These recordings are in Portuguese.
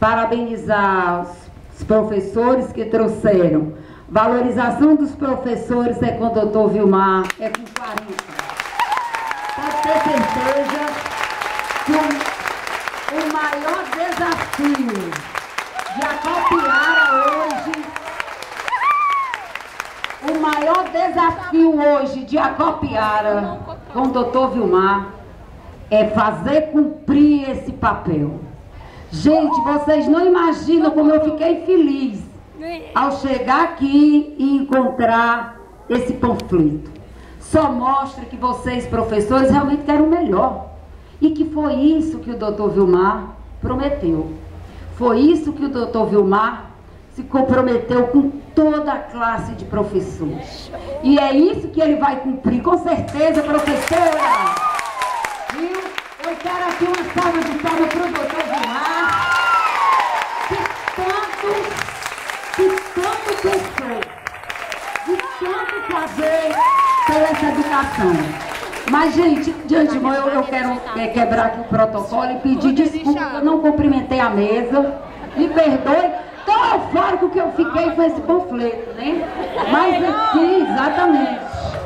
parabenizar os professores que trouxeram. Valorização dos professores é com o doutor Vilmar, é com 40. Pode ter certeza que o maior desafio de Acopiara hoje, o maior desafio hoje de Acopiara com o doutor Vilmar é fazer cumprir esse papel. Gente, vocês não imaginam como eu fiquei feliz ao chegar aqui e encontrar esse panfleto. Só mostra que vocês, professores, realmente querem o melhor. E que foi isso que o doutor Vilmar prometeu. Foi isso que o doutor Vilmar se comprometeu com toda a classe de professores. E é isso que ele vai cumprir, com certeza, professora. Viu? Eu quero aqui uma salva de palmas para o doutor Vilmar, que tanto pensou, de tanto fazer pela essa educação. Mas, gente, de antemão, eu quero quebrar aqui o protocolo e pedir desculpa, eu não cumprimentei a mesa, me perdoe, tão eufórico que eu fiquei com esse panfleto, né? Mas aqui, exatamente,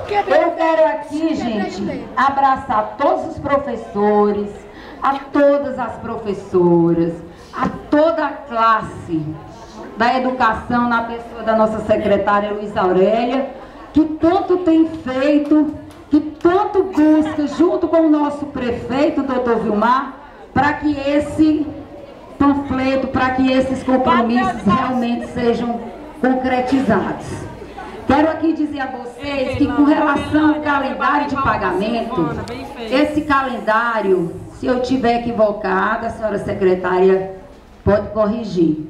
eu quero aqui, gente, abraçar todos os professores, a todas as professoras, a toda a classe da educação, na pessoa da nossa secretária Luísa Aurélia, que tanto tem feito, que tanto busca, junto com o nosso prefeito, doutor Vilmar, para que esse panfleto, para que esses compromissos realmente sejam concretizados. Quero aqui dizer a vocês que, com relação ao calendário de pagamento, esse calendário, se eu estiver equivocada, a senhora secretária pode corrigir.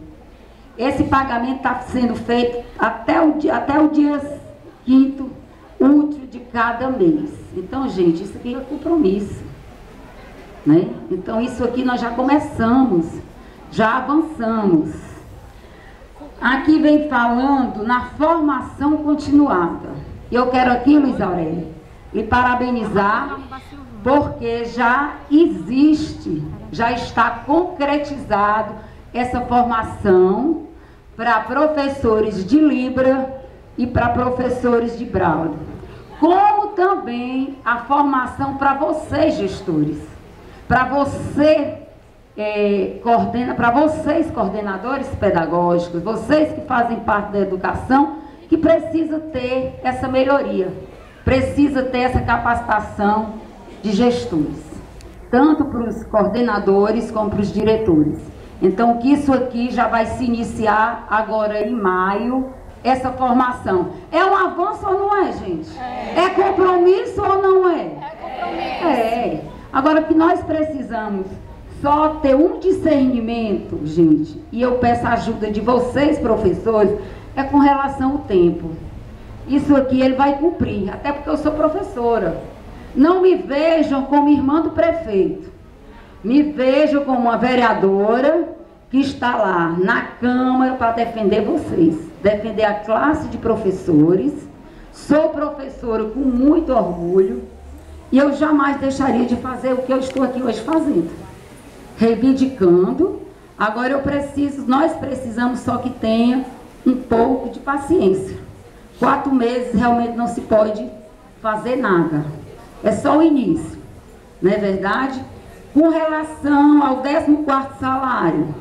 Esse pagamento está sendo feito até o dia 5º útil de cada mês. Então, gente, isso aqui é compromisso, né? Então, isso aqui nós já começamos, já avançamos. Aqui vem falando na formação continuada. Eu quero aqui, Luísa Aurélia, lhe parabenizar, porque já existe, já está concretizado essa formação para professores de Libra e para professores de Braille, como também a formação para vocês, gestores, para você para vocês, coordenadores pedagógicos, vocês que fazem parte da educação, que precisa ter essa melhoria, precisa ter essa capacitação de gestores, tanto para os coordenadores como para os diretores. Então, que isso aqui já vai se iniciar agora em maio, essa formação. É um avanço ou não é, gente? É compromisso ou não é? É compromisso. É. Agora, que nós precisamos só ter um discernimento, gente, e eu peço a ajuda de vocês, professores, é com relação ao tempo. Isso aqui ele vai cumprir, até porque eu sou professora. Não me vejam como irmã do prefeito. Me vejam como uma vereadora que está lá na Câmara para defender vocês, defender a classe de professores. Sou professora com muito orgulho e eu jamais deixaria de fazer o que eu estou aqui hoje fazendo, reivindicando. Agora nós precisamos só que tenha um pouco de paciência. 4 meses realmente não se pode fazer nada. É só o início, não é verdade? Com relação ao 14º salário,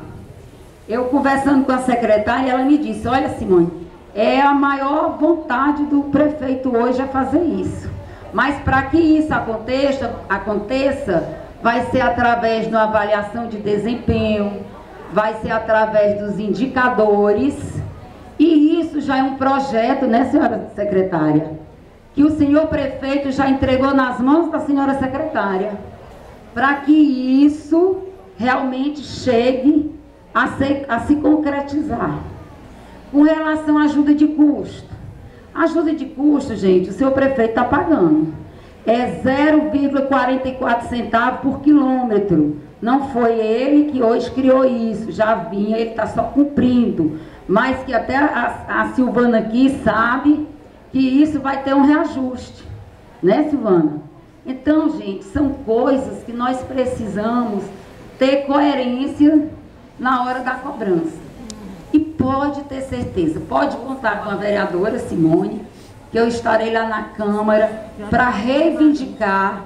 eu conversando com a secretária, ela me disse, olha, Simone, é a maior vontade do prefeito hoje a fazer isso. Mas para que isso aconteça, vai ser através de uma avaliação de desempenho, vai ser através dos indicadores, e isso já é um projeto, né, senhora secretária, que o senhor prefeito já entregou nas mãos da senhora secretária, para que isso realmente chegue a se concretizar. Com relação à ajuda de custo. Ajuda de custo, gente, o senhor prefeito está pagando. É 0,44 centavos por quilômetro. Não foi ele que hoje criou isso, já vinha, ele está só cumprindo. Mas que até a Silvana aqui sabe que isso vai ter um reajuste. Né, Silvana? Então, gente, são coisas que nós precisamos ter coerência na hora da cobrança. E pode ter certeza, pode contar com a vereadora Simone, que eu estarei lá na Câmara para reivindicar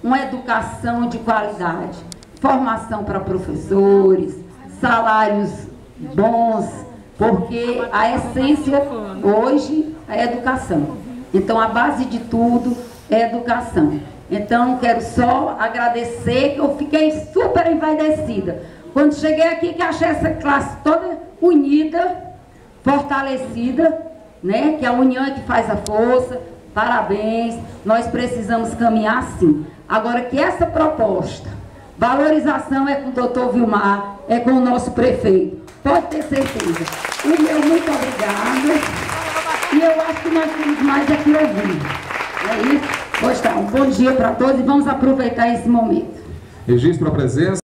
uma educação de qualidade, formação para professores, salários bons, porque a essência hoje é a educação. Então a base de tudo é educação. Então quero só agradecer, que eu fiquei super envaidecida quando cheguei aqui, que achei essa classe toda unida, fortalecida, né? Que a união é que faz a força. Parabéns, nós precisamos caminhar sim. Agora que essa proposta, valorização é com o doutor Vilmar, é com o nosso prefeito, pode ter certeza. O meu muito obrigada, e eu acho que nós temos mais aqui ouvir. É isso? Pois tá, um bom dia para todos e vamos aproveitar esse momento. Registro a presença.